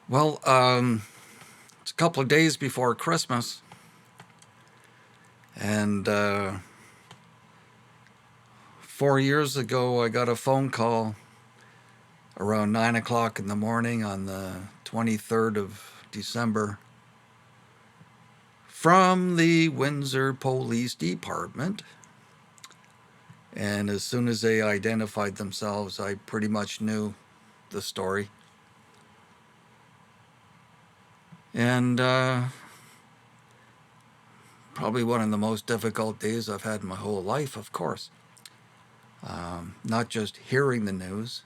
Well, it's a couple of days before Christmas, and 4 years ago, I got a phone call around 9 o'clock in the morning on the 23rd of December from the Windsor Police Department. And as soon as they identified themselves, I pretty much knew the story. And probably one of the most difficult days I've had in my whole life, of course. Not just hearing the news,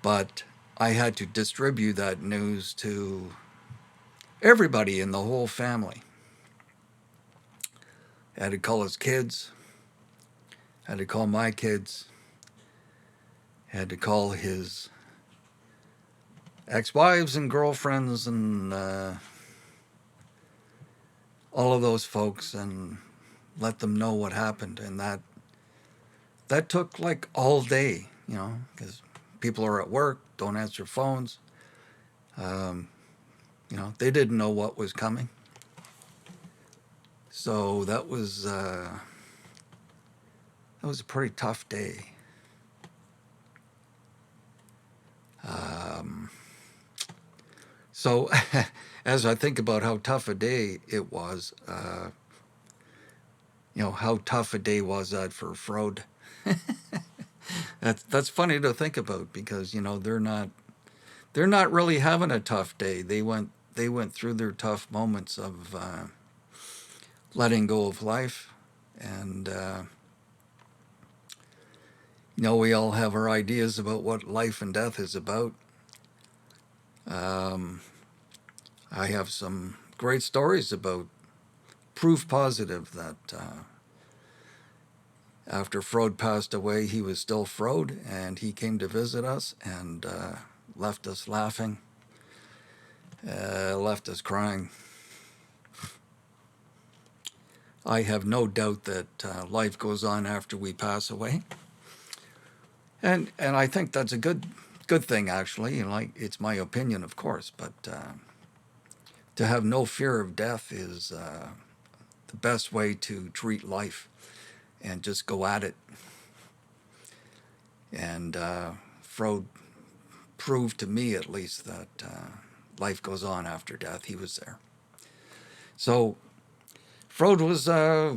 but I had to distribute that news to everybody in the whole family. I had to call his kids, I had to call my kids, I had to call his ex-wives and girlfriends and all of those folks and let them know what happened. And that took like all day, because people are at work, don't answer phones. They didn't know what was coming. So that was a pretty tough day. So as I think about how tough a day it was, how tough a day was that for Frode? That's funny to think about because they're not really having a tough day. They went through their tough moments of letting go of life, and we all have our ideas about what life and death is about. I have some great stories about proof positive that after Frode passed away, he was still Frode, and he came to visit us and left us laughing, left us crying. I have no doubt that life goes on after we pass away, and I think that's a good thing, actually. It's my opinion, of course, but to have no fear of death is the best way to treat life, and just go at it. And Frode proved to me, at least, that life goes on after death. He was there. So Frode was a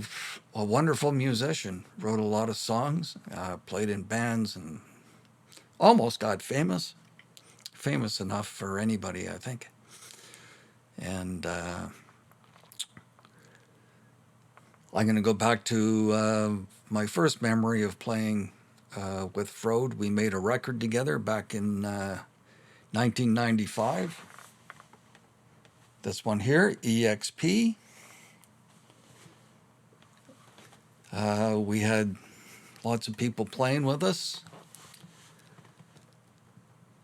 wonderful musician, wrote a lot of songs, played in bands, and almost got famous enough for anybody, I think. And I'm going to go back to my first memory of playing with Frode. We made a record together back in 1995. This one here, EXP. We had lots of people playing with us.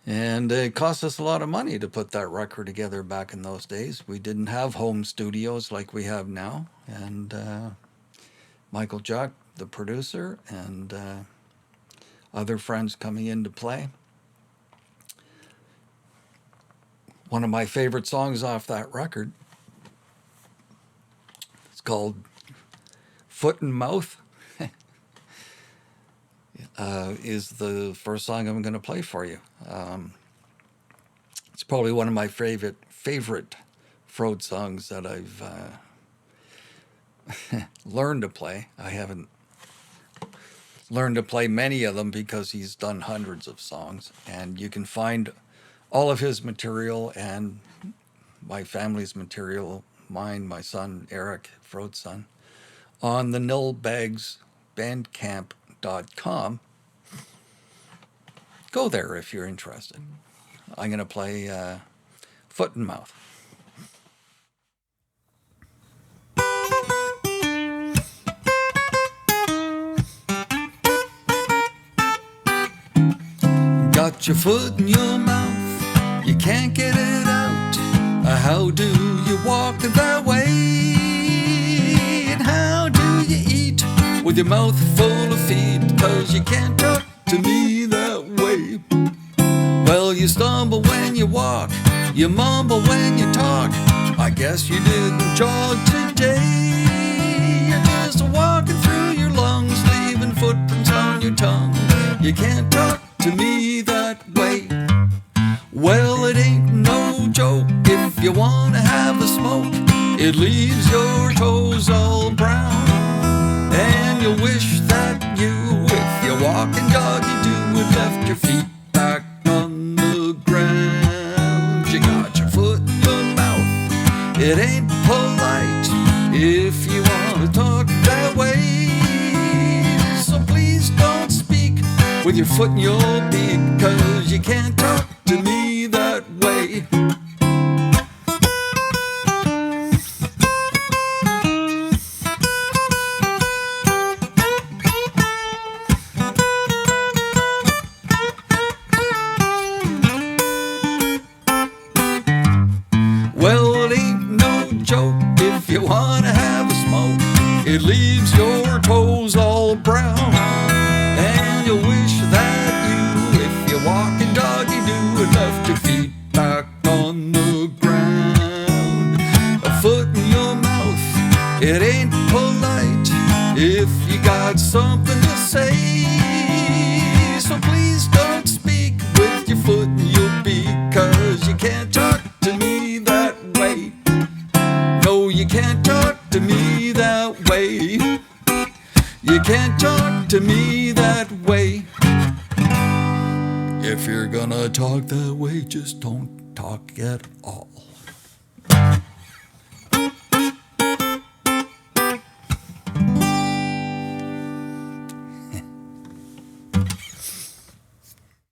And it cost us a lot of money to put that record together back in those days. We didn't have home studios like we have now. And Michael Jack, the producer, and other friends coming in to play. One of my favorite songs off that record, it's called Foot and Mouth, is the first song I'm going to play for you. It's probably one of my favorite Frode songs that I've learned to play. I haven't learned to play many of them because he's done hundreds of songs, and you can find all of his material and my family's material, mine, my son Eric, Frode's son, on the nilbagsbandcamp.com. Go there if you're interested. I'm going to play Foot and Mouth. got your foot in your mouth, you can't get it out. How do you walk that way? And how do you eat with your mouth full of feet? 'Cause you can't talk to me that way. Well, you stumble when you walk, you mumble when you talk. I guess you didn't jog today. You're just walking through your lungs, leaving footprints on your tongue. You can't talk to me that way. Well, it ain't no joke if you wanna have a smoke. It leaves your toes all brown, and you'll wish that you, if you walk and jog, you do, had left your feet back on the ground. You got your foot in your mouth, it ain't polite if you wanna talk that way. So please don't speak with your foot in your beak, 'cause you can't talk to me that way. Well, it ain't no joke if you wanna have a smoke. It leaves your toes all brown, and you'll wish that you, if you walk and dog, you do, had left your feet back on the ground. A foot in your mouth, it ain't polite if you got something to say. So please don't speak with your foot in your beak, 'cause you can't talk to me that way. No, you can't talk to me that way. You can't talk to me that way. If you're gonna talk that way, just don't talk at all.